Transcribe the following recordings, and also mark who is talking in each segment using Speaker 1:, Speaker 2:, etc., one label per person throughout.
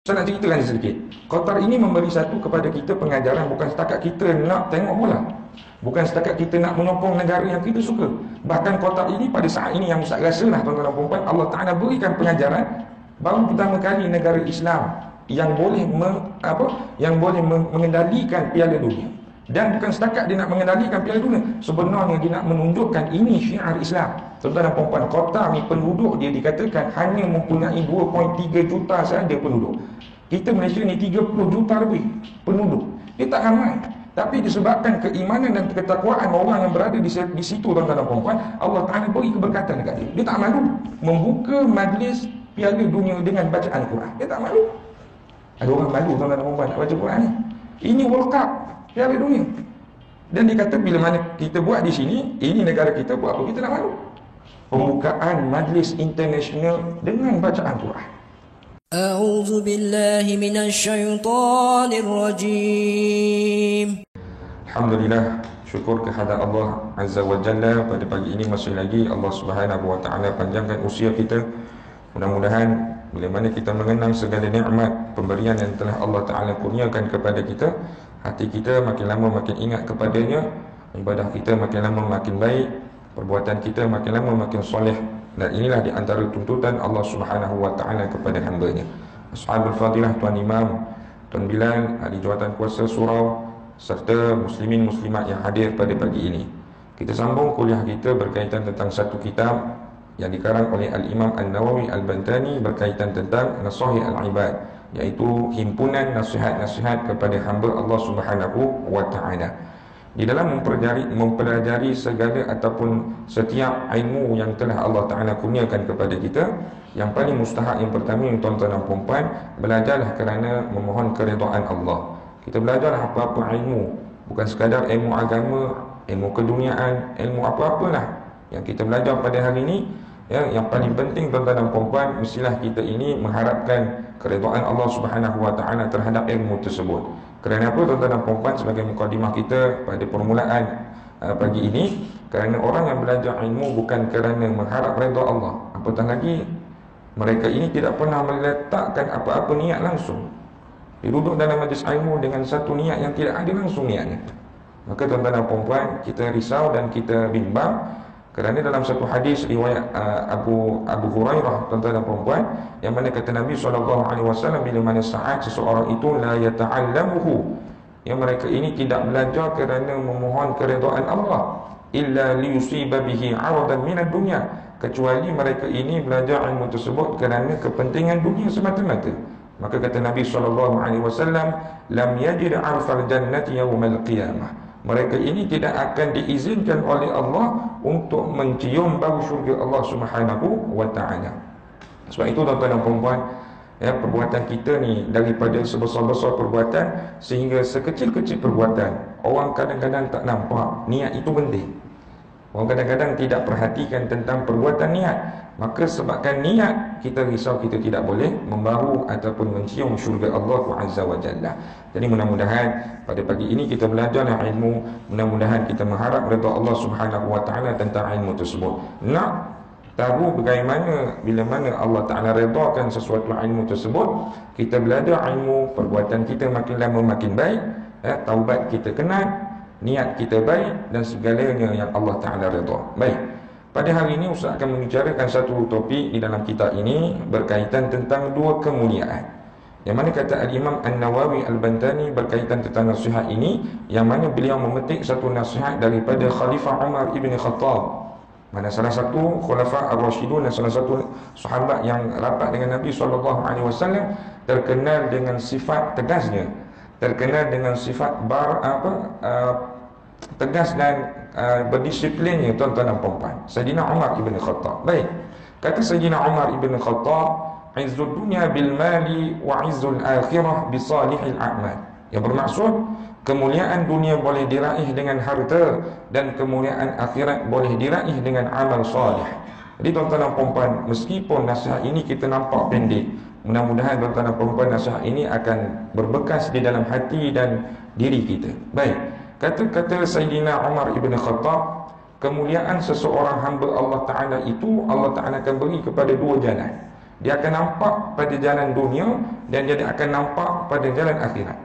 Speaker 1: Saya nak ceritakan sedikit. Qatar ini memberi satu kepada kita pengajaran, bukan setakat kita nak tengok bola, bukan setakat kita nak menyokong negara yang kita suka. Bahkan Qatar ini pada saat ini yang Ustaz rasa lah tuan-tuan dan puan-puan, Allah Ta'ala berikan pengajaran baru pertama kali negara Islam yang boleh mengendalikan Piala Dunia. Dan bukan setakat dia nak mengendalikan Piala Dunia, sebenarnya dia nak menunjukkan ini syiar Islam. Tuan-tuan dan puan-puan, Qatar ni penduduk dia dikatakan hanya mempunyai 2.3 juta sahaja penduduk. Kita Malaysia ni 30 juta lebih penduduk. Dia tak ramai. Tapi disebabkan keimanan dan ketakwaan orang yang berada di situ, tuan-tuan dan puan-puan, Allah Ta'ala beri keberkatan dekat dia. Dia tak malu membuka majlis Piala Dunia dengan bacaan Quran. Dia tak malu. Ada orang malu, tuan-tuan dan puan-puan, nak baca Quran ni. Ini World Cup Piala Dunia. Dan dia kata bila mana kita buat di sini, ini negara kita, buat apa kita nak malu? Pembukaan majlis international dengan bacaan Quran.
Speaker 2: A'udzu billahi minasy syaithanir rajim.
Speaker 1: Alhamdulillah, syukur kehadrat Allah Azza wa Jalla, pada pagi ini masih lagi Allah Subhanahu wa Ta'ala panjangkan usia kita. Mudah-mudahan bila mana kita mengenang segala nikmat pemberian yang telah Allah Ta'ala kurniakan kepada kita, hati kita makin lama makin ingat kepadanya, ibadah kita makin lama makin baik, perbuatan kita makin lama makin soleh. Dan inilah di antara tuntutan Allah Subhanahu wa Ta'ala kepada hamba-Nya. Ashabul Fadilah, Tuan Imam, Tuan Bilal, ahli jawatan kuasa surau, serta muslimin muslimat yang hadir pada pagi ini. Kita sambung kuliah kita berkaitan tentang satu kitab yang dikarang oleh Al-Imam An-Nawawi Al-Bantani berkaitan tentang Nasahih Al-Ibad, iaitu himpunan nasihat-nasihat kepada hamba Allah Subhanahu wa Ta'ala. Di dalam mempelajari segala ataupun setiap ilmu yang telah Allah Ta'ala kurniakan kepada kita, yang paling mustahak yang pertama, tuan-tuan dan puan-puan, belajarlah kerana memohon keridhaan Allah. Kita belajarlah apa-apa ilmu, bukan sekadar ilmu agama, ilmu keduniaan, ilmu apa-apalah yang kita belajar pada hari ini. Yang paling penting, tuan-tuan dan puan-puan, mestilah kita ini mengharapkan keridhaan Allah Subhanahu wa Ta'ala terhadap ilmu tersebut. Kerana apa, tuan-tuan dan puan-puan, sebagai mukadimah kita pada permulaan pagi ini, kerana orang yang belajar ilmu bukan kerana mengharap redha Allah, apatah lagi mereka ini tidak pernah meletakkan apa-apa niat langsung. Dia duduk dalam majlis ilmu dengan satu niat yang tidak ada langsung niatnya. Maka tuan-tuan dan puan-puan, kita risau dan kita bimbang. Kerana dalam satu hadis riwayat Abu Hurairah, tuan-tuan dan puan-puan, yang mana kata Nabi SAW, bila mana saat seseorang itu la yata'allamuhu, yang mereka ini tidak belajar kerana memohon keridhaan Allah, illa liyusiba bihi 'aradan minad dunya, kecuali mereka ini belajar ilmu tersebut kerana kepentingan dunia semata-mata. Maka kata Nabi SAW, lam yajid 'arfal jannati yawmal qiyamah, mereka ini tidak akan diizinkan oleh Allah untuk mencium bau syurga Allah Subhanahu wa Ta'ala. Sebab itu, tuan-tuan dan puan-puan, perbuatan kita ni, daripada sebesar-besar perbuatan sehingga sekecil-kecil perbuatan, orang kadang-kadang tak nampak niat itu penting. Orang kadang-kadang tidak perhatikan tentang perbuatan niat. Maka sebabkan niat, kita risau kita tidak boleh membau ataupun mencium syurga Allah Azza wa Jalla. Jadi mudah-mudahan pada pagi ini kita belajarlah ilmu, mudah-mudahan kita mengharap redha Allah Subhanahu wa Ta'ala tentang ilmu tersebut. Nak tahu bagaimana bila mana Allah Ta'ala redakan sesuatu ilmu tersebut, kita belajar ilmu, perbuatan kita makin lama makin baik, taubat kita kenal, niat kita baik, dan segalanya yang Allah Ta'ala redha. Baik, pada hari ini Ustaz akan membicarakan satu topik di dalam kitab ini berkaitan tentang dua kemuliaan, yang mana kata Al-Imam An-Nawawi Al-Bantani berkaitan tentang nasihat ini, yang mana beliau memetik satu nasihat daripada Khalifah Umar Ibn Khattab, mana salah satu Khulafah Ar-Rashidun dan salah satu sahabat yang rapat dengan Nabi SAW, terkenal dengan sifat tegasnya, terkenal dengan sifat tegas dan berdisiplinnya, tuan-tuan dan puan-puan, Sayyidina Umar Ibn Khattab. Baik, kata Sayyidina Umar Ibn Khattab, izzud dunya bil mali wa izzul akhirah bi salihil a'mal, yang bermaksud kemuliaan dunia boleh diraih dengan harta dan kemuliaan akhirat boleh diraih dengan amal salih. Jadi tuan-tuan dan puan-puan, meskipun nasihat ini kita nampak pendek, mudah-mudahan tuan-tuan dan puan-puan nasihat ini akan berbekas di dalam hati dan diri kita. Baik, kata Sayyidina Umar Ibn Khattab, kemuliaan seseorang hamba Allah Ta'ala itu Allah Ta'ala akan beri kepada dua jalan. Dia akan nampak pada jalan dunia dan dia akan nampak pada jalan akhirat.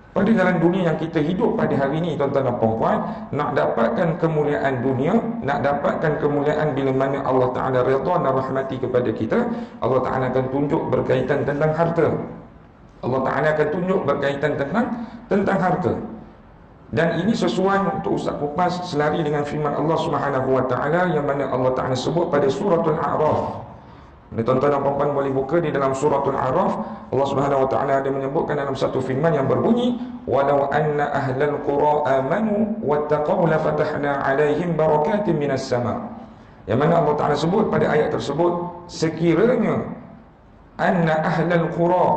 Speaker 1: Pada jalan dunia yang kita hidup pada hari ini, tuan-tuan dan puan-puan, nak dapatkan kemuliaan dunia, nak dapatkan kemuliaan bila mana Allah Ta'ala redha dan rahmati kepada kita, Allah Ta'ala akan tunjuk berkaitan tentang harta. Allah Ta'ala akan tunjuk berkaitan tentang harta. Dan ini sesuai untuk Ustaz kupas selari dengan firman Allah Subhanahu Wa Ta'ala yang mana Allah Ta'ala sebut pada suratul A'raf. Tuan-tuan dan puan-puan boleh buka di dalam suratul A'raf. Allah Subhanahu Wa Ta'ala ada menyebutkan dalam satu firman yang berbunyi, walau anna ahlal qura amanu wattaqaw la fatahna alaihim barakatin minas sama. Yang mana Allah Ta'ala sebut pada ayat tersebut, sekiranya anna ahlal qura,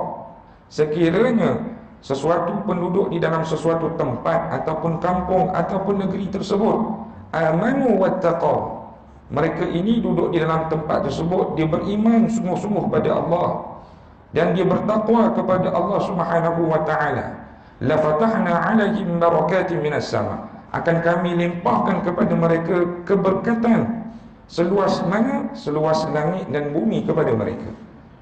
Speaker 1: sekiranya sesuatu penduduk di dalam sesuatu tempat ataupun kampung ataupun negeri tersebut amanu wattaqaw, mereka ini duduk di dalam tempat tersebut, dia beriman sungguh-sungguh pada Allah dan dia bertakwa kepada Allah Subhanahu wa taala, la fatahna alaihim barakatin minas sama, akan kami limpahkan kepada mereka keberkatan seluas mana, seluas langit dan bumi kepada mereka.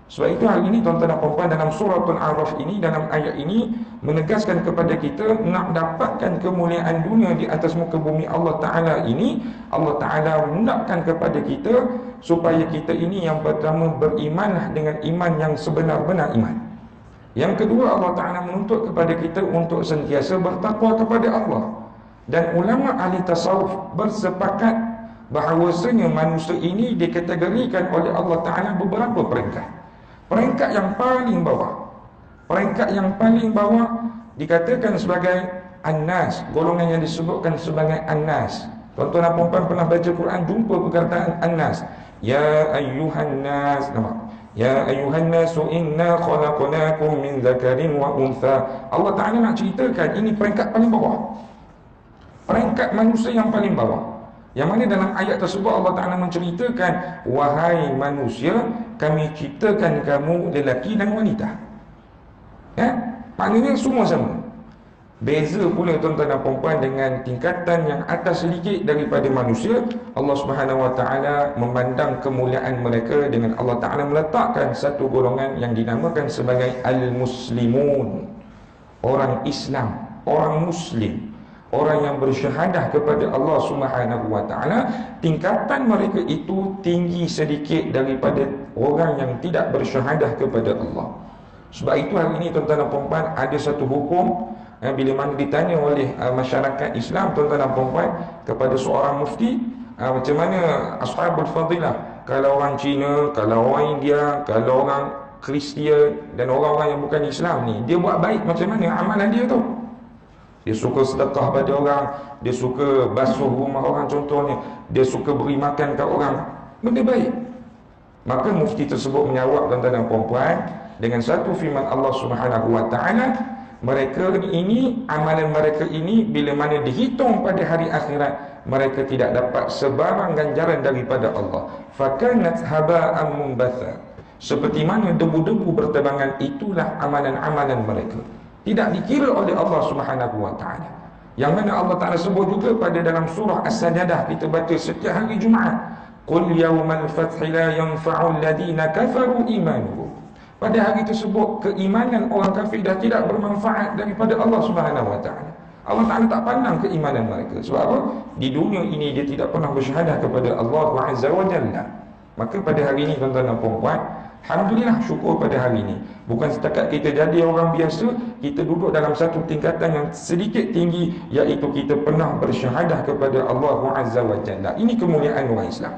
Speaker 1: Sebab itu hari ini tuan-tuan dan puan-puan, dalam suratul A'raf ini, dalam ayat ini menegaskan kepada kita nak dapatkan kemuliaan dunia di atas muka bumi Allah Ta'ala ini, Allah Ta'ala hendakkan kepada kita supaya kita ini yang pertama berimanlah dengan iman yang sebenar-benar iman. Yang kedua, Allah Ta'ala menuntut kepada kita untuk sentiasa bertakwa kepada Allah. Dan ulama ahli tasawuf bersepakat bahawasanya manusia ini dikategorikan oleh Allah Ta'ala beberapa peringkat. Peringkat yang paling bawah, peringkat yang paling bawah dikatakan sebagai An-Nas, golongan yang disebutkan sebagai An-Nas. Tuan-tuan dan puan-puan pernah baca Quran, jumpa perkataan An-Nas. Ya ayyuhan nas, nampak? Ya ayyuhan nasu inna khalaqnakum min dzakarin wa untha. Allah Ta'ala nak ceritakan ini peringkat paling bawah, peringkat manusia yang paling bawah. Yang mana dalam ayat tersebut Allah Ta'ala menceritakan, wahai manusia, kami ciptakan kamu lelaki dan wanita. Ya, maknanya semua sama. Beza pula tuan-tuan dan puan-puan dengan tingkatan yang atas sedikit daripada manusia. Allah Subhanahu Wa Ta'ala memandang kemuliaan mereka dengan Allah Ta'ala meletakkan satu golongan yang dinamakan sebagai Al-Muslimun, orang Islam, orang Muslim, orang yang bersyahadah kepada Allah Subhanahu wa taala. Tingkatan mereka itu tinggi sedikit daripada orang yang tidak bersyahadah kepada Allah. Sebab itu hari ini tuan-tuan dan puan-puan, ada satu hukum bila mana ditanya oleh masyarakat Islam, tuan-tuan dan puan-puan, kepada seorang mufti, macam mana ashabul fadilah, kalau orang Cina, kalau orang India, kalau orang Kristian dan orang-orang yang bukan Islam ni, dia buat baik macam mana amalan dia tu? Dia suka sedekah pada orang, dia suka basuh rumah orang contohnya, dia suka beri makan kat orang, benda baik. Maka mufti tersebut menjawab, tuan-tuan dan puan-puan, dengan satu firman Allah Subhanahu wa taala, mereka ini, amalan mereka ini bila mana dihitung pada hari akhirat, mereka tidak dapat sebarang ganjaran daripada Allah. Fakanat haba'an munbatha, seperti mana debu-debu bertebangan, itulah amalan-amalan mereka, tidak dikira oleh Allah Subhanahu wa taala. Yang mana Allah Taala sebut juga pada dalam surah As-Sajdah, kita baca setiap hari Jumaat, qul yaumal fathi la yanfa'u alladhina kafaru imanuhum. Pada hari tersebut keimanan orang kafir dah tidak bermanfaat daripada Allah Subhanahu wa taala. Allah Taala tak pandang keimanan mereka. Sebab apa? Di dunia ini dia tidak pernah bersyahadah kepada Allah Azza wa Jalla. Maka pada hari ini tuan-tuan dan puan-puan, alhamdulillah, syukur pada hari ini, bukan setakat kita jadi orang biasa, kita duduk dalam satu tingkatan yang sedikit tinggi, iaitu kita pernah bersyahadah kepada Allah Azza wa Jalla. Ini kemuliaan orang Islam.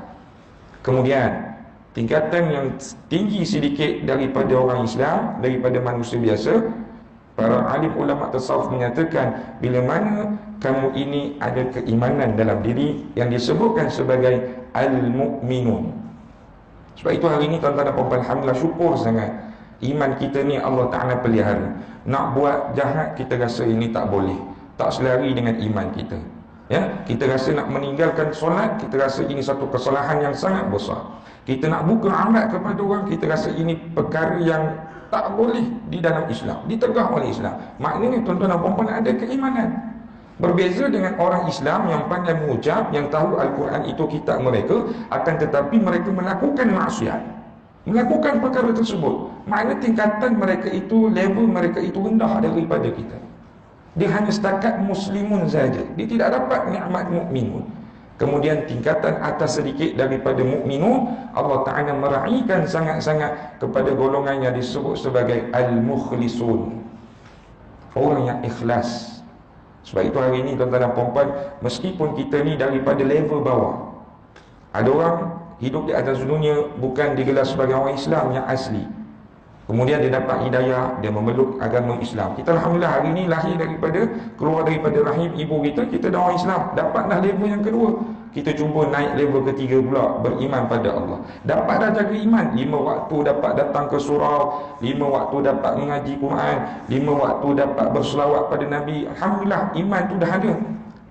Speaker 1: Kemudian tingkatan yang tinggi sedikit daripada orang Islam, daripada manusia biasa, para alim ulama tasawuf menyatakan, bila mana kamu ini ada keimanan dalam diri yang disebutkan sebagai al-mu'minun. Sebab itu hari ini tuan-tuan dan puan-puan, alhamdulillah, syukur sangat iman kita ni Allah Ta'ala pelihara. Nak buat jahat kita rasa ini tak boleh, tak selari dengan iman kita. Ya, kita rasa nak meninggalkan solat, kita rasa ini satu kesalahan yang sangat besar. Kita nak buka aurat kepada orang, kita rasa ini perkara yang tak boleh di dalam Islam, ditegah oleh Islam. Maknanya tuan-tuan dan puan-puan ada keimanan. Berbeza dengan orang Islam yang pandai mengucap, yang tahu Al-Quran itu kitab mereka, akan tetapi mereka melakukan maksiat. melakukan perkara tersebut, makna tingkatan mereka itu, level mereka itu rendah daripada kita. Dia hanya setakat muslimun saja, dia tidak dapat nikmat mukminun. Kemudian tingkatan atas sedikit daripada mukminun, Allah Ta'ala meraihkan sangat-sangat kepada golongan yang disebut sebagai al-mukhlisun, orang yang ikhlas. Sebab itu hari ini tuan-tuan dan puan-puan, meskipun kita ni daripada level bawah, ada orang hidup di atas dunia bukan digelar sebagai orang Islam yang asli, kemudian dia dapat hidayah, dia memeluk agama Islam. Kita alhamdulillah hari ini lahir daripada, keluar daripada rahim ibu kita dah orang Islam. Dapat dah level yang kedua, kita cuba naik level ketiga pula, beriman pada Allah. Dapat dah jaga iman, 5 waktu dapat datang ke surau, 5 waktu dapat mengaji Quran, 5 waktu dapat berselawat pada Nabi. Alhamdulillah, iman tu dah ada.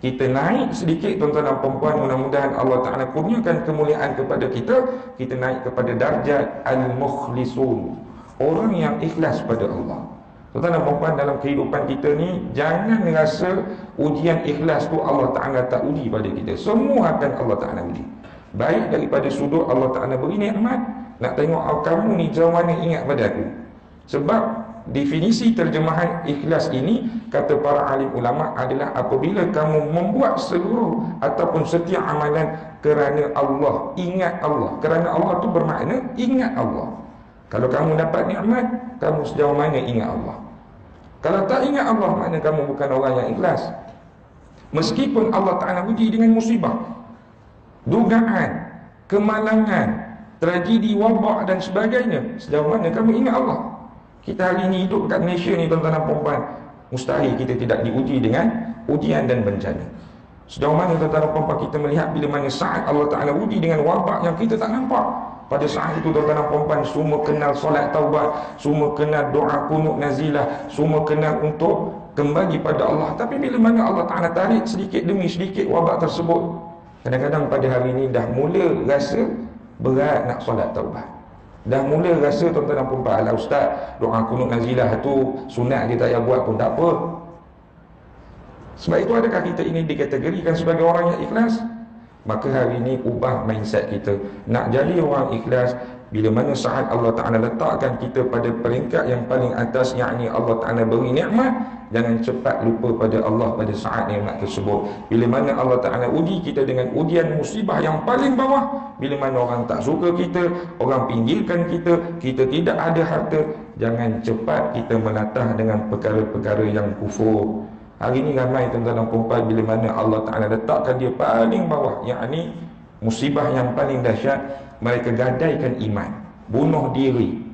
Speaker 1: Kita naik sedikit tuan-tuan dan puan-puan, mudah-mudahan Allah Ta'ala kurniakan kemuliaan kepada kita. Kita naik kepada darjat al-mukhlisun, orang yang ikhlas pada Allah. Tuan-tuan dan puan-puan, dalam kehidupan kita ni, jangan rasa ujian ikhlas tu Allah Ta'ala tak uji pada kita. Semua akan Allah Ta'ala uji. Baik daripada sudut Allah Ta'ala beri nikmat, nak tengok kamu ni jauh mana ingat pada aku. Sebab definisi terjemahan ikhlas ini, kata para alim ulama, adalah apabila kamu membuat seluruh ataupun setiap amalan kerana Allah, ingat Allah. Kerana Allah tu bermakna ingat Allah. Kalau kamu dapat nikmat, kamu sejauh mana ingat Allah. Kalau tak ingat Allah, makna kamu bukan orang yang ikhlas. Meskipun Allah Ta'ala uji dengan musibah, dugaan, kemalangan, tragedi, wabak dan sebagainya, sejauh mana kamu ingat Allah. Kita hari ini hidup kat Malaysia ni tuan-tuan dan puan-puan, mustahil kita tidak diuji dengan ujian dan bencana. Sejauh mana tuan-tuan dan puan-puan kita melihat bila mana saat Allah Ta'ala uji dengan wabak yang kita tak nampak. Pada saat itu tuan-tuan dan puan-puan semua kenal solat taubat, semua kenal doa kunut nazilah, semua kenal untuk kembali pada Allah. Tapi bila mana Allah Ta'ala tarik sedikit demi sedikit wabak tersebut, kadang-kadang pada hari ini dah mula rasa berat nak solat taubat. Dah mula rasa tuan-tuan dan puan-puan, alah ustaz, doa kunut nazilah tu sunat, dia tak payah buat pun tak apa. Sebab itu adakah kita ini dikategorikan sebagai orang yang ikhlas? Maka hari ini ubah mindset kita. Nak jadi orang ikhlas, bila mana saat Allah Ta'ala letakkan kita pada peringkat yang paling atas, yakni Allah Ta'ala beri nikmat, jangan cepat lupa pada Allah pada saat nikmat tersebut. Bila mana Allah Ta'ala uji kita dengan ujian musibah yang paling bawah, bila mana orang tak suka kita, orang pinggirkan kita, kita tidak ada harta, jangan cepat kita melatah dengan perkara-perkara yang kufur. Hari ini ramai tuan-tuan dan puan-puan, bila mana Allah Ta'ala letakkan dia paling bawah, yakni musibah yang paling dahsyat, mereka gadaikan iman, bunuh diri,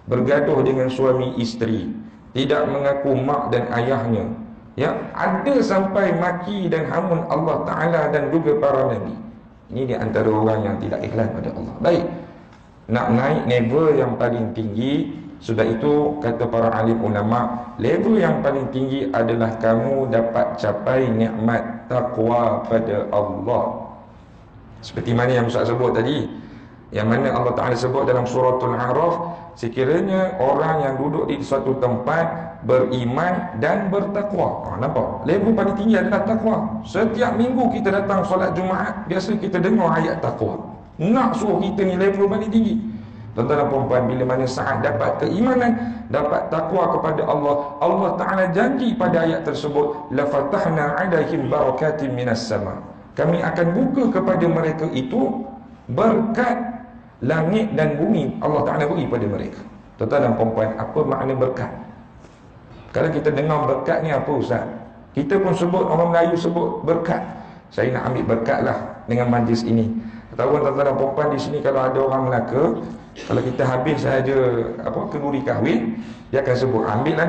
Speaker 1: bergaduh dengan suami isteri, tidak mengaku mak dan ayahnya, ya, ada sampai maki dan hamun Allah Ta'ala dan juga para nabi. Ini di antara orang yang tidak ikhlas pada Allah. Baik, nak naik level yang paling tinggi, sudah itu kata para alim ulama, level yang paling tinggi adalah kamu dapat capai nikmat taqwa pada Allah. Seperti mana yang Ustaz sebut tadi, yang mana Allah Ta'ala sebut dalam suratul A'raf, sekiranya orang yang duduk di suatu tempat beriman dan bertakwa. Nampak? Level paling tinggi adalah takwa. Setiap minggu kita datang solat Jumaat, biasa kita dengar ayat takwa. Nak suruh kita ni level paling tinggi. Tuan-tuan dan puan-puan, bila mana saat dapat keimanan, dapat takwa kepada Allah, Allah Ta'ala janji pada ayat tersebut, la fatahna 'alaihim barakatin minas sama. Kami akan buka kepada mereka itu berkat langit dan bumi, Allah Ta'ala beri pada mereka. Tuan-tuan dan puan-puan, apa makna berkat? Kalau kita dengar berkat ni apa ustaz? Kita pun sebut, orang Melayu sebut berkat. Saya nak ambil berkat lah dengan majlis ini. Tahu tuan-tuan dan puan-puan, di sini kalau ada orang Melaka, kalau kita habis saja kenduri kahwin, dia akan sebut, ambillah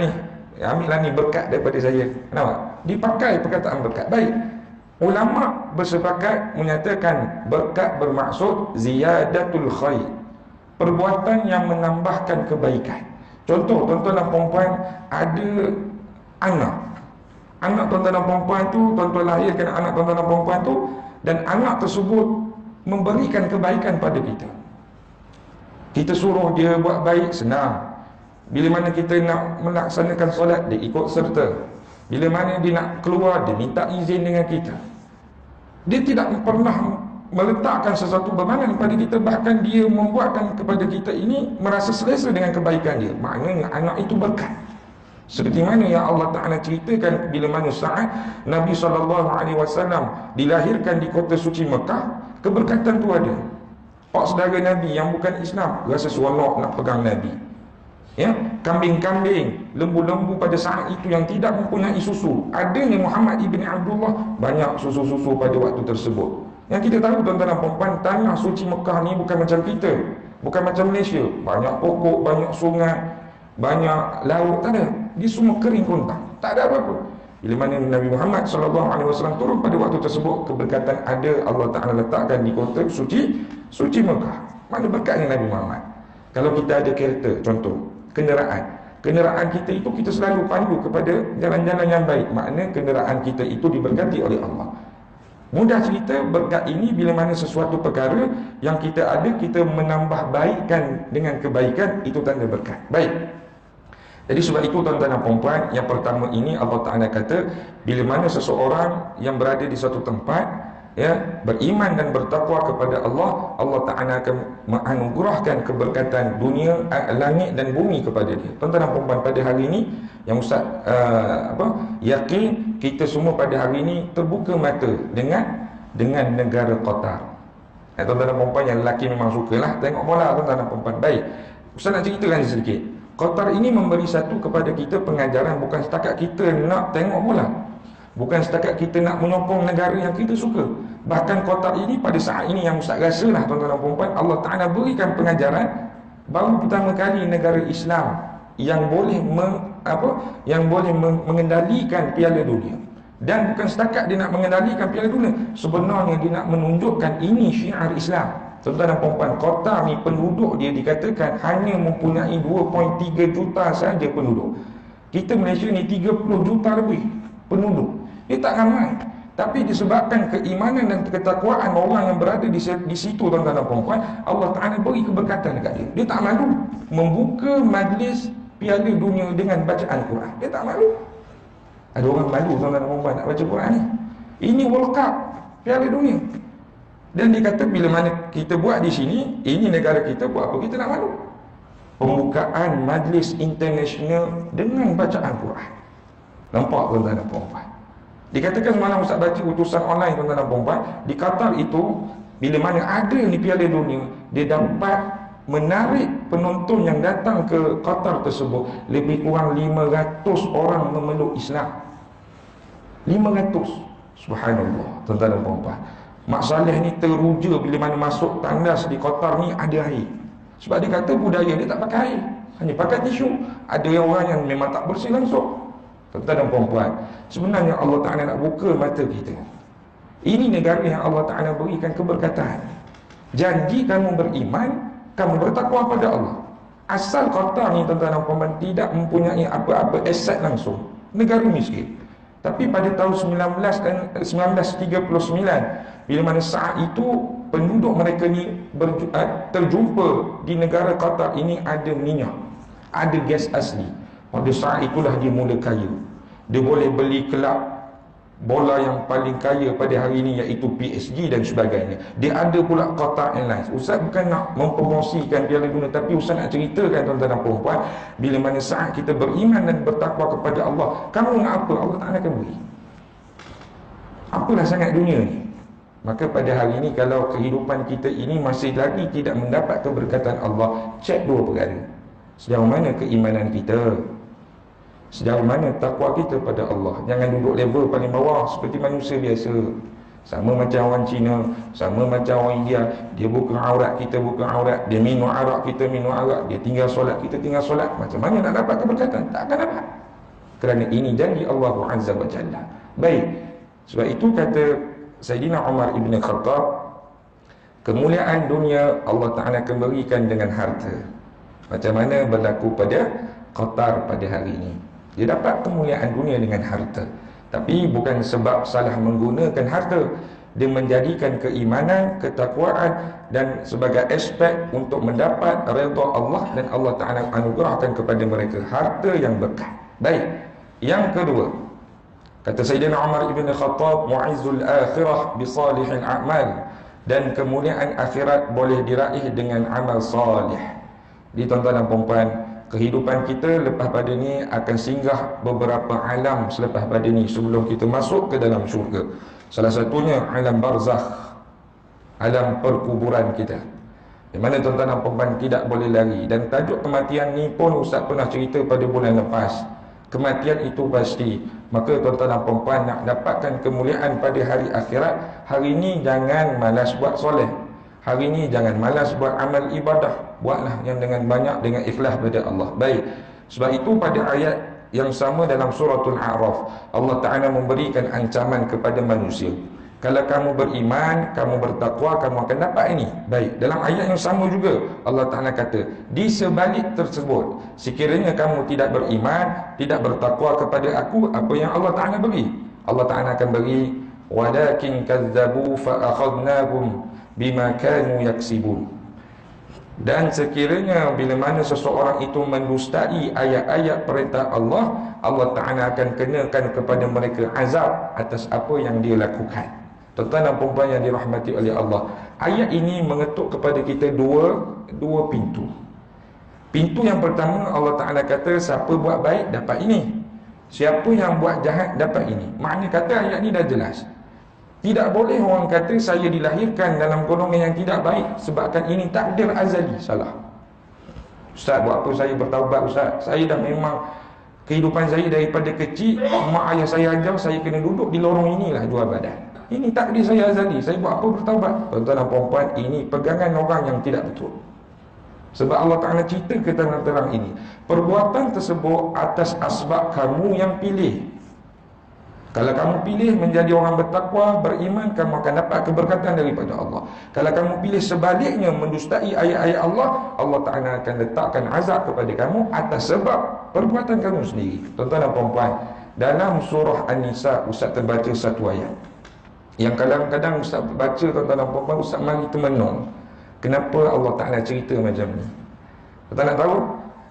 Speaker 1: ni berkat daripada saya. Kenapa? Dipakai perkataan berkat. Baik, ulama bersepakat menyatakan berkat bermaksud ziyadatul khair, perbuatan yang menambahkan kebaikan. Contoh, tuan-tuan dan puan-puan, ada anak tuan-tuan dan puan-puan tu, tuan-tuan lahirkan anak tuan-tuan dan puan-puan tu, dan anak tersebut memberikan kebaikan pada kita. Kita suruh dia buat baik, senang. Bila mana kita nak melaksanakan solat, dia ikut serta. Bila mana dia nak keluar, dia minta izin dengan kita. Dia tidak pernah meletakkan sesuatu bebanan kepada kita, bahkan dia membuatkan kepada kita ini merasa selesa dengan kebaikan dia. Maknanya anak itu berkat. Seperti mana yang Allah Ta'ala ceritakan bila mana saat Nabi SAW dilahirkan di kota suci Mekah, keberkatan tu ada. Pak saudara Nabi yang bukan Islam rasa seronok nak pegang Nabi. Ya, kambing-kambing, lembu-lembu pada saat itu yang tidak mempunyai susu, adanya Muhammad ibn Abdullah, banyak susu-susu pada waktu tersebut. Yang kita tahu tuan-tuan dan puan-puan, tanah suci Mekah ni bukan macam kita, bukan macam Malaysia. Banyak pokok, banyak sungai, banyak laut, tak ada. Dia semua kering kontang, tak ada apa-apa. Bila mana Nabi Muhammad SAW turun pada waktu tersebut, keberkatan ada, Allah Ta'ala letakkan di kota suci Mekah. Mana berkatnya Nabi Muhammad? Kalau kita ada kereta, contoh kenderaan kita itu kita selalu pandu kepada jalan-jalan yang baik. Makna kenderaan kita itu diberkati oleh Allah. Mudah cerita, berkat ini bila mana sesuatu perkara yang kita ada, kita menambah baikkan dengan kebaikan, itu tanda berkat. Baik. Jadi sebab itu tuan-tuan dan puan-puan, yang pertama ini Allah Ta'ala kata, bila mana seseorang yang berada di satu tempat, ya, beriman dan bertakwa kepada Allah, Allah Ta'ala akan menganugerahkan keberkatan dunia, langit dan bumi kepada dia. Tuan-tuan dan puan-puan, pada hari ini yang Ustaz yakin kita semua pada hari ini terbuka mata dengan negara Qatar. Tuan-tuan dan puan-puan yang lelaki memang sukalah tengok bola, tuan-tuan dan puan-puan. Baik, Ustaz nak ceritakan sedikit. Qatar ini memberi satu kepada kita pengajaran, bukan setakat kita nak tengok bola, bukan setakat kita nak menyokong negara yang kita suka. Bahkan Qatar ini pada saat ini yang Ustaz rasalah tuan-tuan dan puan-puan, Allah Ta'ala berikan pengajaran, baru pertama kali negara Islam yang boleh mengendalikan Piala Dunia. Dan bukan setakat dia nak mengendalikan Piala Dunia, sebenarnya dia nak menunjukkan ini syiar Islam. Tuan-tuan dan puan-puan, Qatar ni penduduk dia dikatakan hanya mempunyai 2.3 juta saja penduduk. Kita Malaysia ni 30 juta lebih penduduk. Dia tak ramai, tapi disebabkan keimanan dan ketakwaan orang yang berada di situ, tuan-tuan dan puan-puan, Allah Ta'ala beri keberkatan dekat dia. Dia tak malu membuka majlis Piala Dunia dengan bacaan Quran. Dia tak malu. Ada orang malu tuan-tuan dan puan-puan nak baca Quran ni. Ini World Cup, Piala Dunia. Dan dia kata bila mana kita buat di sini, ini negara kita, buat apa kita nak malu? Pembukaan majlis international dengan bacaan Quran. Nampak tuan-tuan dan puan-puan? Dikatakan semalam Ustaz baca utusan online, tuan-tuan dan puan-puan, di Qatar itu, bila mana ada ni Piala Dunia, dia dapat menarik penonton yang datang ke Qatar tersebut, lebih kurang 500 orang memeluk Islam. 500. Subhanallah, tuan-tuan dan puan-puan. Mak Saleh ni teruja bila mana masuk tandas di Qatar ni ada air. Sebab dia kata budaya dia tak pakai air, hanya pakai tisu. Ada yang orang yang memang tak bersih langsung. Tuan-tuan dan puan-puan, sebenarnya Allah Ta'ala nak buka mata kita. Ini negara yang Allah Ta'ala berikan keberkatan. Janji kamu beriman, kamu bertakwa pada Allah. Asal Qatar ni tuan-tuan dan puan-puan tidak mempunyai apa-apa aset langsung, negara miskin. Tapi pada tahun 1939, bila mana saat itu penduduk mereka ni terjumpa di negara Qatar ini ada minyak, ada gas asli. Pada saat itulah dia mula kaya. Dia boleh beli kelab bola yang paling kaya pada hari ini, iaitu PSG dan sebagainya. Dia ada pula Qatar Airlines. Ustaz bukan nak mempromosikan Piala Dunia, tapi Ustaz nak ceritakan tuan-tuan dan puan-puan, bila mana saat kita beriman dan bertakwa kepada Allah, kamu nak apa, Allah Ta'ala akan beri. Apalah sangat dunia ni. Maka pada hari ini, kalau kehidupan kita ini masih lagi tidak mendapat keberkatan Allah, cek dua perkara. Sejauh mana keimanan kita, sejauh mana takwa kita pada Allah. Jangan duduk level paling bawah seperti manusia biasa. Sama macam orang Cina, sama macam orang India. Dia buka aurat, kita buka aurat. Dia minum arak, kita minum arak. Dia tinggal solat, kita tinggal solat. Macam mana nak dapat keberkatan? Tak akan dapat. Kerana ini janji Allah Azza wa Jalla. Baik, sebab itu kata Sayyidina Umar ibn Khattab, kemuliaan dunia Allah Ta'ala akan berikan dengan harta. Macam mana berlaku pada Qatar pada hari ini. Dia dapat kemuliaan dunia dengan harta, tapi bukan sebab salah menggunakan harta. Dia menjadikan keimanan, ketakwaan dan sebagai aspek untuk mendapat redha Allah, dan Allah Ta'ala anugerahkan kepada mereka harta yang berkah. Baik, yang kedua, kata Sayyidina Umar ibn Khattab, mu'izzul akhirah bi salihil a'mal. dan kemuliaan akhirat boleh diraih dengan amal soleh. Di tuan-tuan dan puan-puan, kehidupan kita lepas pada ni akan singgah beberapa alam selepas pada ni sebelum kita masuk ke dalam syurga. Salah satunya alam barzakh, alam perkuburan kita, di mana tuan-tuan dan puan-puan tidak boleh lari. Dan tajuk kematian ni pun Ustaz pernah cerita pada bulan lepas. Kematian itu pasti. Maka tuan-tuan dan puan-puan nak dapatkan kemuliaan pada hari akhirat, hari ini jangan malas buat soleh. Hari ini jangan malas buat amal ibadah. Buatlah yang dengan banyak, dengan ikhlas pada Allah. Baik. Sebab itu pada ayat yang sama dalam suratul A'raf, Allah Ta'ala memberikan ancaman kepada manusia. Kalau kamu beriman, kamu bertakwa, kamu akan dapat ini. Baik, dalam ayat yang sama juga Allah Ta'ala kata, di sebalik tersebut, sekiranya kamu tidak beriman, tidak bertakwa kepada aku, apa yang Allah Ta'ala beri? Allah Ta'ala akan beri, walakin kazzabu fa'akhadnahum bima kanu yaksibun. Dan sekiranya bila mana seseorang itu mendustai ayat-ayat perintah Allah, Allah Ta'ala akan kenakan kepada mereka azab atas apa yang dia lakukan. Tuan-tuan dan puan-puan yang dirahmati oleh Allah, ayat ini mengetuk kepada kita dua pintu. Pintu yang pertama, Allah Ta'ala kata siapa buat baik dapat ini, siapa yang buat jahat dapat ini. Makna kata ayat ini dah jelas. Tidak boleh orang kata saya dilahirkan dalam golongan yang tidak baik sebabkan ini takdir azali. Salah. Ustaz, buat apa saya bertaubat Ustaz? Saya dah memang kehidupan saya daripada kecil, mak ayah saya ajar saya kena duduk di lorong inilah jual badan. Ini takdir saya azali, saya buat apa bertaubat? Tuan-tuan dan puan-puan, ini pegangan orang yang tidak betul. Sebab Allah Ta'ala cerita ke terang-terang ini, perbuatan tersebut atas asbab kamu yang pilih. Kalau kamu pilih menjadi orang bertakwa, beriman, kamu akan dapat keberkatan daripada Allah. Kalau kamu pilih sebaliknya, mendustai ayat-ayat Allah, Allah Ta'ala akan letakkan azab kepada kamu atas sebab perbuatan kamu sendiri. Tuan-tuan dan puan-puan, dalam surah An-Nisa, Ustaz terbaca satu ayat yang kadang-kadang Ustaz baca, tuan-tuan dan puan-puan, Ustaz mari termenung. Kenapa Allah Ta'ala cerita macam ni? Kita nak tahu?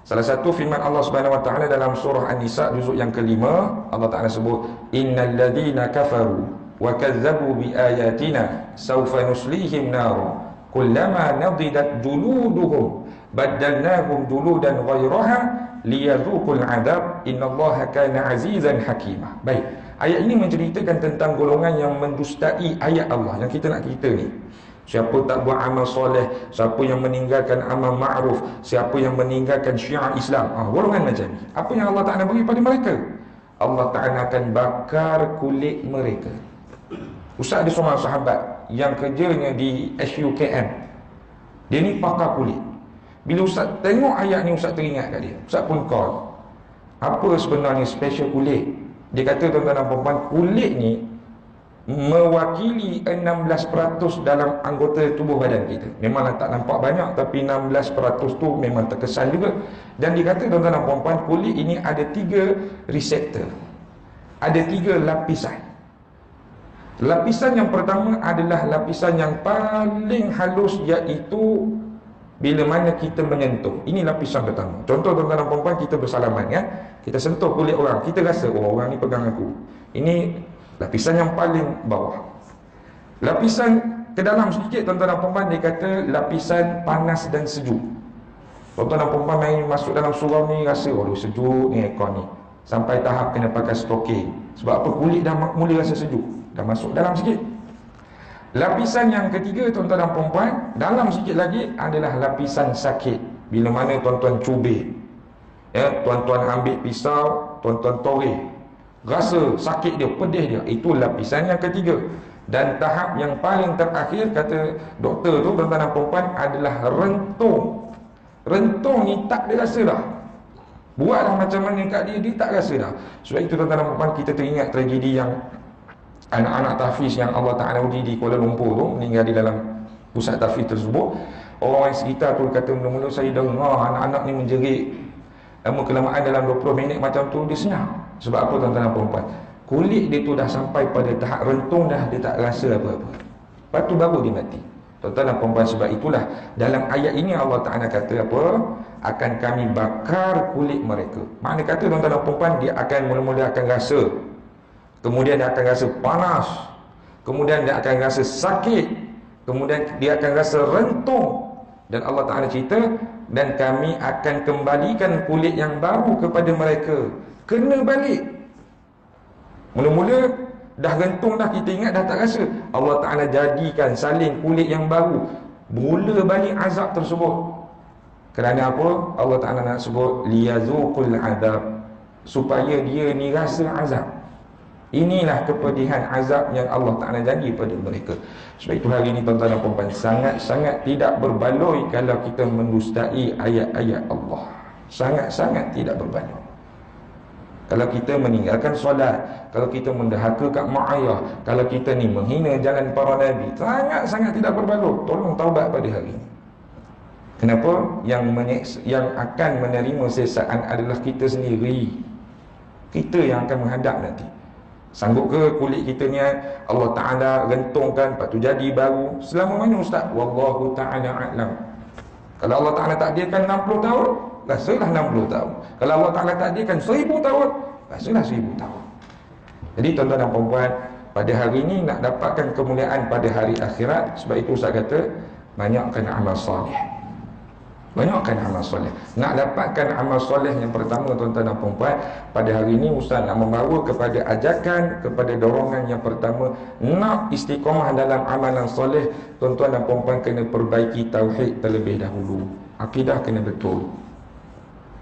Speaker 1: Salah satu firman Allah Subhanahu Wa Ta'ala dalam surah An-Nisa juzuk yang kelima, Allah Ta'ala sebut, innal ladhina kafaru wa kazzabu bi ayatina sawfa nuslihim nar kullama nadidat juluduhum baddalnahum juludan ghairaha liyadhuqul adab innallaha kana azizan hakimah. Baik, ayat ini menceritakan tentang golongan yang mendustai ayat Allah yang kita nak cerita ni. Siapa tak buat amal soleh, siapa yang meninggalkan amal ma'ruf, siapa yang meninggalkan syiar Islam, golongan macam ni, apa yang Allah Ta'ala beri pada mereka? Allah Ta'ala akan bakar kulit mereka. Ustaz ada seorang sahabat yang kerjanya di SUKM. Dia ni pakar kulit. Bila Ustaz tengok ayat ni, Ustaz teringat kat dia. Ustaz pun call, apa sebenarnya special kulit? Dia kata, tuan-tuan dan puan-puan, kulit ni mewakili 16% dalam anggota tubuh badan kita. Memanglah tak nampak banyak, tapi 16% tu memang terkesan juga. Dan dia kata, tuan-tuan dan puan-puan, kulit ini ada 3 reseptor, ada 3 lapisan. Lapisan yang pertama adalah lapisan yang paling halus, iaitu bila mana kita menyentuh. Ini lapisan pertama. Contoh, tuan-tuan dan puan-puan, kita bersalaman kan, kita sentuh kulit orang, kita rasa, oh orang ni pegang aku. Ini lapisan yang paling bawah. Lapisan ke dalam sedikit, tuan-tuan dan puan-puan, dia kata lapisan panas dan sejuk. Tuan-tuan dan puan-puan main masuk dalam surau ni, rasa oh sejuk ni aircon ni, sampai tahap kena pakai stocking. Sebab apa? Kulit dah mula rasa sejuk, dah masuk dalam sikit. Lapisan yang ketiga, tuan-tuan dan puan-puan, dalam sikit lagi adalah lapisan sakit. Bila mana tuan-tuan cubit, ya, tuan-tuan ambil pisau, tuan-tuan toreh, rasa sakit dia, pedih dia, itu lapisan yang ketiga. Dan tahap yang paling terakhir, kata doktor tu, tuan-tuan dan puan-puan, adalah rentung. Rentung ni tak dia rasa dah, buatlah macam mana kat dia, dia tak rasa dah. Sebab itu, tuan-tuan dan puan-puan, kita teringat tragedi yang anak-anak tahfiz yang Allah Ta'ala uji di Kuala Lumpur tu, meninggal di dalam pusat tahfiz tersebut. Orang yang sekitar tu kata, mula-mula saya dengar anak-anak ni menjerit, lama kelamaan dalam 20 minit macam tu dia senyap. Sebab apa, tuan-tuan dan puan-puan? Kulit dia tu dah sampai pada tahap rentung dah, dia tak rasa apa-apa. Lepas tu baru dia mati. Tuan-tuan dan puan-puan, sebab itulah dalam ayat ini Allah Ta'ala kata apa? Akan kami bakar kulit mereka. Makna kata, tuan-tuan dan puan-puan, dia akan mula-mula akan rasa, kemudian dia akan rasa panas, kemudian dia akan rasa sakit, kemudian dia akan rasa rentung. Dan Allah Ta'ala cerita, dan kami akan kembalikan kulit yang baru kepada mereka. Kena balik. Mula-mula dah rentung dah, kita ingat dah tak rasa. Allah Ta'ala jadikan salin kulit yang baru, mula balik azab tersebut. Kerana apa? Allah Ta'ala nak sebut liyazuqul adab, supaya dia ni rasa azab. Inilah kepedihan azab yang Allah Ta'ala janji pada mereka. Sebab itu hari ini tuan-tuan dan puan-puan, sangat-sangat tidak berbaloi kalau kita mendustai ayat-ayat Allah. Sangat-sangat tidak berbaloi. Kalau kita meninggalkan solat, kalau kita mendahaka kat mak ayah, kalau kita ni menghina jalan para nabi, sangat-sangat tidak berbaloi. Tolong taubat pada hari ini. Kenapa? Yang akan menerima siksaan adalah kita sendiri. Kita yang akan menghadap nanti. Sanggup ke kulit kita ni Allah Ta'ala rentungkan, lepas tu jadi baru? Selama mana Ustaz? Wallahu Ta'ala a'lam. Kalau Allah Ta'ala takdirkan 60 tahun, rasalah 60 tahun. Kalau Allah Ta'ala takdirkan 1000 tahun, rasalah 1000 tahun. Jadi tuan-tuan dan puan-puan, pada hari ini nak dapatkan kemuliaan pada hari akhirat. Sebab itu Ustaz kata, banyakkan amal soleh. Banyakkan amal soleh. Nak dapatkan amal soleh yang pertama tuan-tuan dan puan-puan, pada hari ini Ustaz nak membawa kepada ajakan, kepada dorongan yang pertama. Nak istiqamah dalam amalan soleh, tuan-tuan dan puan-puan kena perbaiki tauhid terlebih dahulu. Akidah kena betul.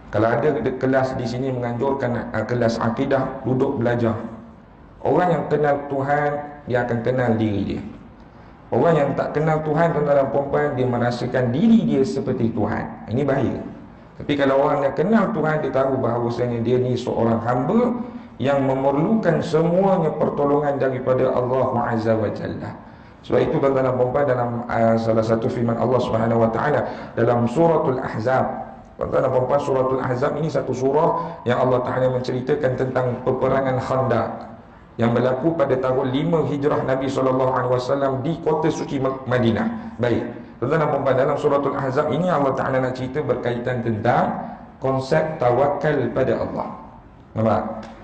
Speaker 1: Kalau ada kelas di sini menganjurkan kelas akidah, duduk belajar. Orang yang kenal Tuhan, dia akan kenal diri dia. Orang yang tak kenal Tuhan, tuan-tuan dan puan-puan, dia merasakan diri dia seperti Tuhan. Ini bahaya. Tapi kalau orang yang kenal Tuhan, dia tahu bahawasanya dia ni seorang hamba yang memerlukan semuanya pertolongan daripada Allah Azza wa Jalla. Sebab itu tuan-tuan dan puan-puan, dalam salah satu firman Allah Subhanahu wa taala dalam suratul Ahzab. Tuan-tuan dan puan-puan, suratul Ahzab ini satu surah yang Allah Ta'ala menceritakan tentang peperangan Khandaq yang berlaku pada tahun 5 Hijrah Nabi SAW di kota suci Madinah. Baik, tuan-tuan dan puan-puan, dalam suratul Ahzab ini Allah Ta'ala nak cerita berkaitan tentang konsep tawakal pada Allah. Nampak?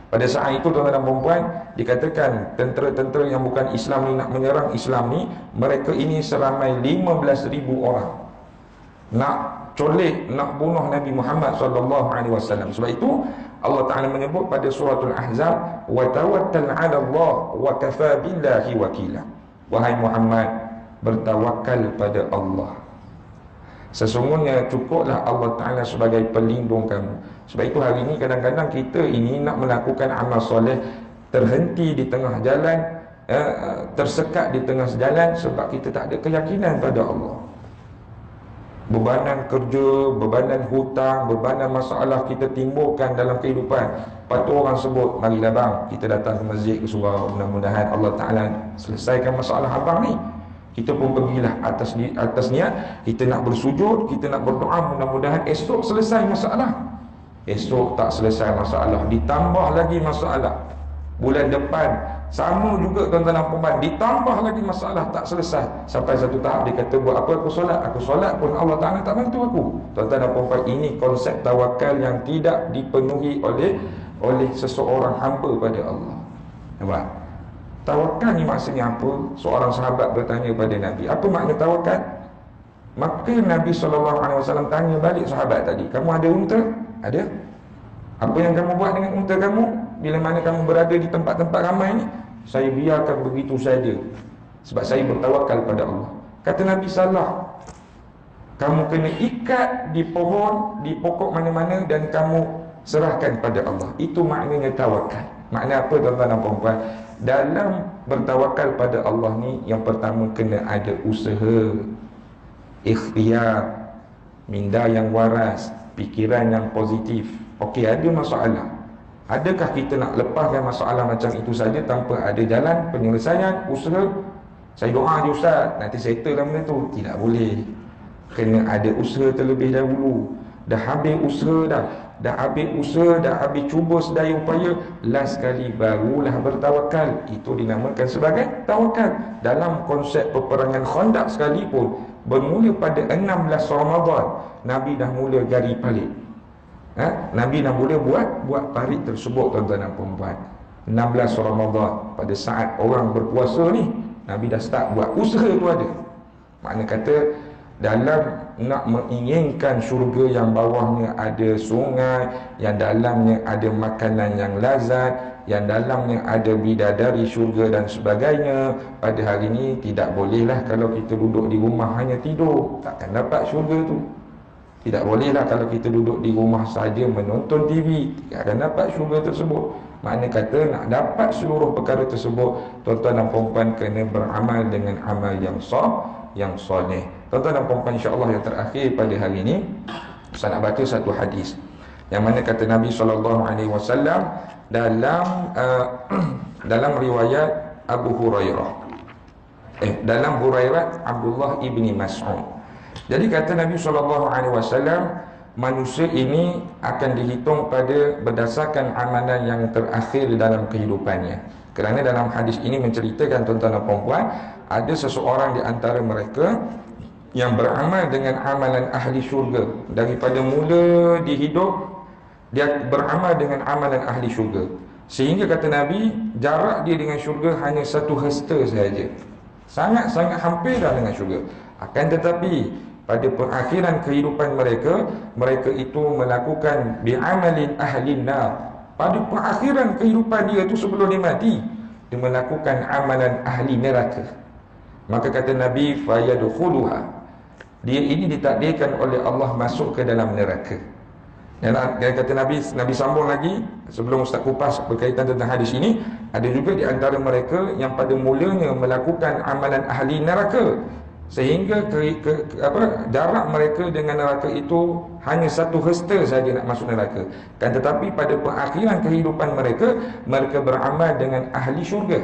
Speaker 1: Pada saat itu tuan-tuan dan puan-puan, dikatakan tentera-tentera yang bukan Islam ni nak menyerang Islam ni, mereka ini seramai 15,000 orang. Nak colik, nak bunuh Nabi Muhammad SAW. Sebab itu Allah Ta'ala menyebut pada suratul Ahzab, wa tawakkal 'ala Allah wa kafa billahi wakila. Wahai Muhammad, bertawakal pada Allah. Sesungguhnya cukuplah Allah Ta'ala sebagai pelindung kamu. Sebab itu hari ini kadang-kadang kita ini nak melakukan amal soleh, terhenti di tengah jalan, tersekat di tengah jalan sebab kita tak ada keyakinan pada Allah. Bebanan kerja, bebanan hutang, bebanan masalah kita timbulkan dalam kehidupan. Lepas tu orang sebut, marilah bang, kita datang ke masjid ke surau, mudah-mudahan Allah Ta'ala selesaikan masalah abang ni. Kita pun pergilah atas niat, kita nak bersujud, kita nak berdoa, mudah-mudahan esok selesai masalah. Esok tak selesai masalah, ditambah lagi masalah. Bulan depan sama juga tuan-tuan dan puan-puan, ditambah lagi masalah, tak selesai. Sampai satu tahap dia kata, buat apa aku solat? Aku solat pun Allah Ta'ala tak bantu aku. Tuan-tuan dan puan-puan, ini konsep tawakal yang tidak dipenuhi oleh seseorang hamba pada Allah. Nampak? Tawakal ni maksudnya apa? Seorang sahabat bertanya pada Nabi, apa makna tawakal? Maka Nabi SAW tanya balik sahabat tadi, kamu ada unta? Ada. Apa yang kamu buat dengan unta kamu? Bila mana kamu berada di tempat-tempat ramai ni? Saya biarkan begitu saja, sebab saya bertawakal pada Allah. Kata Nabi, salah. Kamu kena ikat di pohon, di pokok mana-mana, dan kamu serahkan pada Allah. Itu maknanya tawakal. Makna apa tuan-tuan dan puan-puan? Dalam bertawakal pada Allah ni, yang pertama kena ada usaha, ikhtiar, minda yang waras, fikiran yang positif. Okey, ada masalah. Adakah kita nak lepaskan masalah macam itu saja tanpa ada jalan penyelesaian, usaha? Saya doa je Ustaz, nanti settle lah benda tu. Tidak boleh. Kena ada usaha terlebih dahulu. Dah habis usaha dah habis usaha, dah habis cuba sedaya upaya, last sekali barulah bertawakal. Itu dinamakan sebagai tawakal. Dalam konsep peperangan Khandaq sekalipun, bermula pada 16 Ramadan, Nabi dah mula gari parit. Nabi dah mula buat parit tersebut tuan-tuan dan puan-puan. 16 Ramadan, pada saat orang berpuasa ni, Nabi dah start buat usaha tu ada. Makna kata dalam nak menginginkan syurga yang bawahnya ada sungai, yang dalamnya ada makanan yang lazat, yang dalamnya ada bidadari syurga dan sebagainya, pada hari ini tidak bolehlah kalau kita duduk di rumah hanya tidur, takkan dapat syurga tu. Tidak bolehlah kalau kita duduk di rumah saja menonton TV, tidak akan dapat syurga tersebut. Makna kata nak dapat seluruh perkara tersebut, tuan-tuan dan puan-puan kena beramal dengan amal yang soleh. Tuan-tuan dan puan-puan, insya-Allah yang terakhir pada hari ini saya nak baca satu hadis yang mana kata Nabi SAW dalam riwayat Abu Hurairah, dalam riwayat Abdullah ibni Mas'ud. Jadi kata Nabi SAW, manusia ini akan dihitung pada berdasarkan amalan yang terakhir dalam kehidupannya. Kerana dalam hadis ini menceritakan, tuan-tuan dan puan-puan, ada seseorang di antara mereka yang beramal dengan amalan ahli syurga. Daripada mula dihidup, dia beramal dengan amalan ahli syurga, sehingga kata Nabi, jarak dia dengan syurga hanya satu hasta sahaja. Sangat-sangat hampir dah dengan syurga. Akan tetapi pada perakhiran kehidupan mereka itu melakukan bi'amalin ahlin nar. Pada perakhiran kehidupan dia itu sebelum dia mati, dia melakukan amalan ahli neraka. Maka kata Nabi, fayadkhuluha, dia ini ditakdirkan oleh Allah masuk ke dalam neraka. Dan kata Nabi sambung lagi, sebelum Ustaz kupas berkaitan tentang hadis ini, ada juga di antara mereka yang pada mulanya melakukan amalan ahli neraka, sehingga jarak mereka dengan neraka itu hanya satu hasta saja nak masuk neraka. Kan tetapi pada perakhiran kehidupan mereka beramal dengan ahli syurga,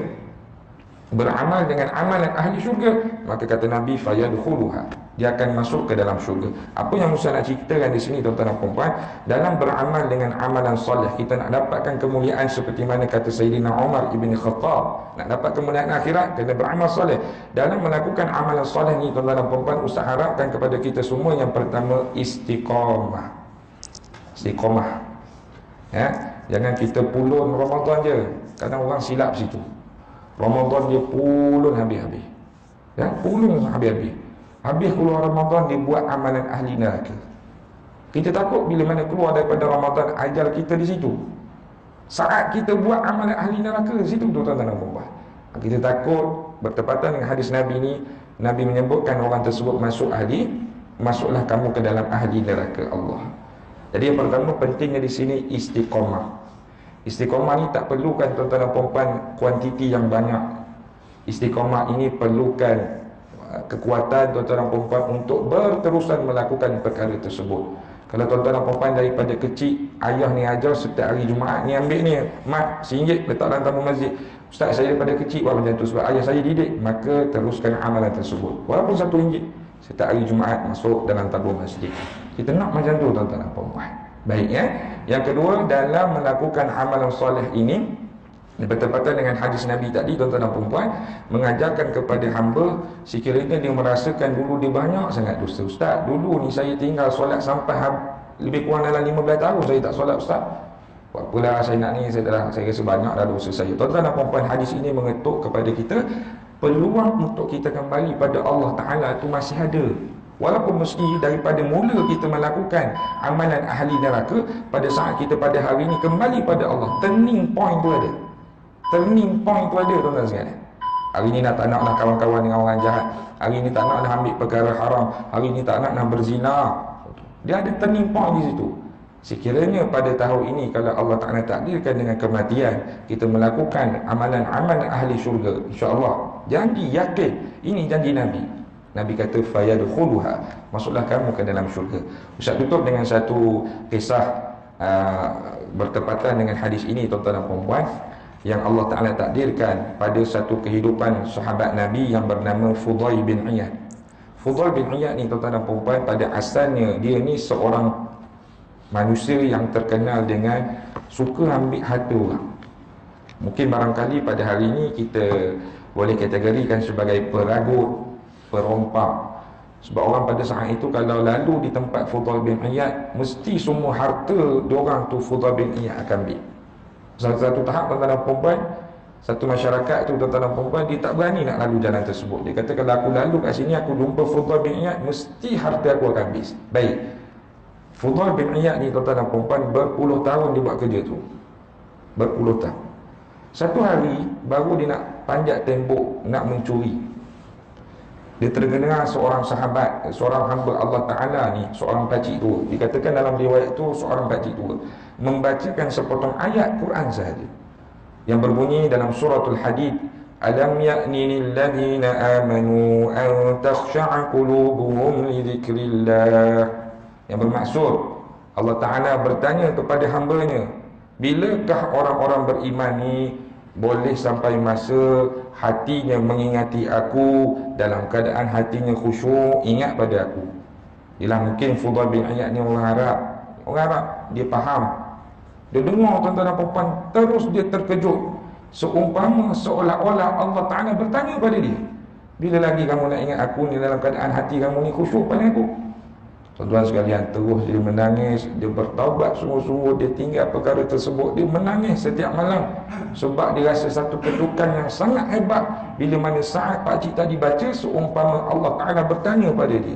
Speaker 1: beramal dengan amalan ahli syurga. Maka kata Nabi, fayadkhuluha, dia akan masuk ke dalam syurga. Apa yang Musa nak ceritakan di sini, tuan-tuan dan puan-puan, dalam beramal dengan amalan soleh, kita nak dapatkan kemuliaan seperti mana kata Sayyidina Umar ibn Khattab, nak dapat kemuliaan akhirat kena beramal soleh. Dalam melakukan amalan soleh ni, tuan-tuan dan puan-puan, Ustaz harapkan kepada kita semua yang pertama istiqamah. Istiqamah, ya? Jangan kita pulun Ramadan je. Kadang orang silap situ. Ramadan dia pulun habis-habis, ya, pulun habis-habis. Habis keluar Ramadan dia buat amalan ahli neraka. Kita takut bila mana keluar daripada Ramadan, ajal kita di situ. Saat kita buat amalan ahli neraka di situ, tuan-tuan dan puan-puan. Kita takut bertepatan dengan hadis Nabi ni. Nabi menyebutkan orang tersebut masuklah kamu ke dalam ahli neraka Allah. Jadi yang pertama pentingnya di sini istiqamah. Istiqamah ni tak perlukan, tuan-tuan dan puan-puan, kuantiti yang banyak. Istiqamah ini perlukan kekuatan, tuan-tuan dan puan-puan, untuk berterusan melakukan perkara tersebut. Kalau tuan-tuan dan puan-puan daripada kecil, ayah ni ajar setiap hari Jumaat ni ambil ni mat RM1 letak dalam tamu masjid. Ustaz, saya daripada kecil buat macam tu sebab ayah saya didik. Maka teruskan amalan tersebut, walaupun RM1 setiap hari Jumaat masuk dalam tabung masjid. Kita nak macam tu, tuan-tuan dan puan-puan. Baik, ya. Yang kedua, dalam melakukan amalan soleh ini, bertepatan dengan hadis Nabi tadi, tuan-tuan dan puan-puan, mengajarkan kepada hamba, sekiranya dia merasakan dulu dia banyak sangat dosa. Ustaz, dulu ni saya tinggal solat sampai lebih kurang dalam 15 tahun saya tak solat, Ustaz. Buat pula saya nak ni, saya rasa banyak dah dosa saya. Tuan-tuan dan puan-puan, hadis ini mengetuk kepada kita, peluang untuk kita kembali pada Allah Ta'ala itu masih ada. Walaupun mesti daripada mula kita melakukan amalan ahli neraka, pada saat kita pada hari ini kembali pada Allah, turning point tu ada. Turning point tu ada, tuan-tuan sekalian. Hari ini tak nak kawan-kawan dengan orang jahat. Hari ini tak nak ambil perkara haram. Hari ini tak nak berzina. Dia ada turning point di situ. Sekiranya pada tahun ini, kalau Allah Ta'ala takdirkan dengan kematian, kita melakukan amalan-amalan ahli syurga, insya-Allah, janji, yakin, ini janji Nabi. Nabi kata fayadkhuluha, masuklah kamu ke dalam syurga. Ustaz tutup dengan satu kisah bertepatan dengan hadis ini, tuan-tuan dan puan-puan, yang Allah Ta'ala takdirkan pada satu kehidupan sahabat Nabi yang bernama Fudail bin Iyad. Fudail bin Iyad ni, tuan-tuan dan puan-puan, pada asalnya dia ni seorang manusia yang terkenal dengan suka ambil harta orang. Mungkin barangkali pada hari ini kita boleh kategorikan sebagai peragut, perompak. Sebab orang pada saat itu kalau lalu di tempat Fudail bin Iyad, mesti semua harta diorang tu Fudail bin Iyad akan ambil. Satu tahap, tuan-tuan dan puan-puan, Satu masyarakat tu tuan-tuan dan puan, dia tak berani nak lalu jalan tersebut. Dia kata kalau aku lalu kat sini, aku jumpa Fudail bin Iyad, mesti harta aku akan habis. Baik, Fudail bin Iyad ni tuan-tuan dan puan, berpuluh tahun dia buat kerja tu. Berpuluh tahun. Satu hari baru dia nak panjat tembok, nak mencuri. Dia terdengar seorang sahabat, seorang hamba Allah Ta'ala ni, seorang pakcik tua. Dikatakan dalam riwayat tu, seorang pakcik tua membacakan sepotong ayat Quran sahaja, yang berbunyi dalam suratul Hadid, alam ya'ni lilladzina amanu an takhsha'a qulubuhum li dzikrillah. Yang bermaksud, Allah Ta'ala bertanya kepada hambanya, bilakah orang-orang beriman ni boleh sampai masa hatinya mengingati aku, dalam keadaan hatinya khusyuk, ingat pada aku. Ialah mungkin Fudail bin Iyad ni orang Arab. Orang Arab, dia faham. Dia dengar tuan-tuan dan puan, terus dia terkejut. Seumpama seolah-olah Allah Ta'ala bertanya pada dia, bila lagi kamu nak ingat aku ni dalam keadaan hati kamu ni khusyuk pada aku? Tuan-tuan sekalian, terus dia menangis. Dia bertaubat sungguh-sungguh. Dia tinggal perkara tersebut. Dia menangis setiap malam, sebab dia rasa satu kedukan yang sangat hebat. Bila mana saat pakcik tadi baca, seumpama Allah Ta'ala bertanya pada dia,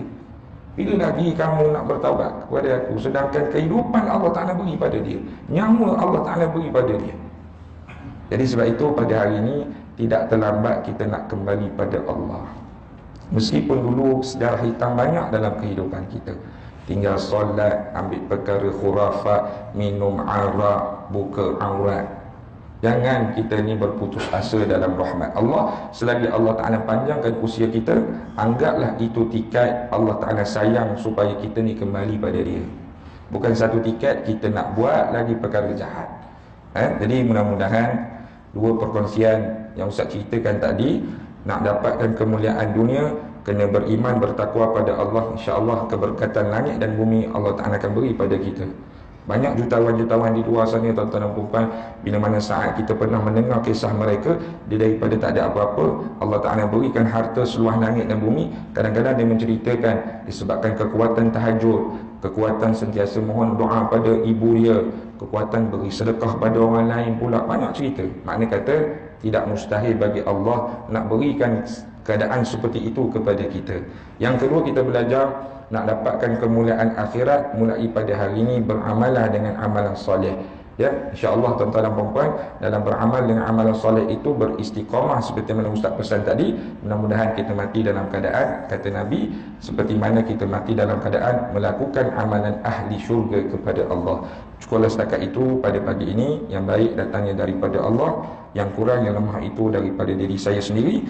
Speaker 1: bila lagi kamu nak bertaubat kepada aku, sedangkan kehidupan Allah Ta'ala beri pada dia, nyawa Allah Ta'ala beri pada dia. Jadi sebab itu pada hari ini tidak terlambat kita nak kembali pada Allah. Meskipun dulu sejarah hitam banyak dalam kehidupan kita, tinggal solat, ambil perkara khurafat, minum arak, buka aurat. Jangan kita ni berputus asa dalam rahmat Allah. Selagi Allah Ta'ala panjangkan usia kita, anggaplah itu tiket Allah Ta'ala sayang supaya kita ni kembali pada dia. Bukan satu tiket kita nak buat lagi perkara jahat. Jadi mudah-mudahan dua perkongsian yang Ustaz ceritakan tadi, nak dapatkan kemuliaan dunia, kena beriman, bertakwa pada Allah. InsyaAllah keberkatan langit dan bumi Allah Ta'ala akan beri pada kita. Banyak jutawan-jutawan di luar sana tuan-tuan dan puan, bila mana saat kita pernah mendengar kisah mereka, dia daripada tak ada apa-apa, Allah Ta'ala berikan harta seluas langit dan bumi. Kadang-kadang dia menceritakan disebabkan kekuatan tahajud, kekuatan sentiasa mohon doa pada ibu dia, kekuatan beri sedekah pada orang lain pula. Banyak cerita. Makna kata tidak mustahil bagi Allah nak berikan keadaan seperti itu kepada kita. Yang kedua, kita belajar nak dapatkan kemuliaan akhirat mulai pada hari ini, beramalah dengan amalan soleh. Ya, insya-Allah tuan-tuan dan puan-puan, dalam beramal dengan amalan soleh itu beristiqamah seperti mana Ustaz pesan tadi. Mudah-mudahan kita mati dalam keadaan, kata Nabi, seperti mana kita mati dalam keadaan melakukan amalan ahli syurga kepada Allah. Cukuplah setakat itu pada pagi ini. Yang baik datangnya daripada Allah, yang kurang yang lemah itu daripada diri saya sendiri.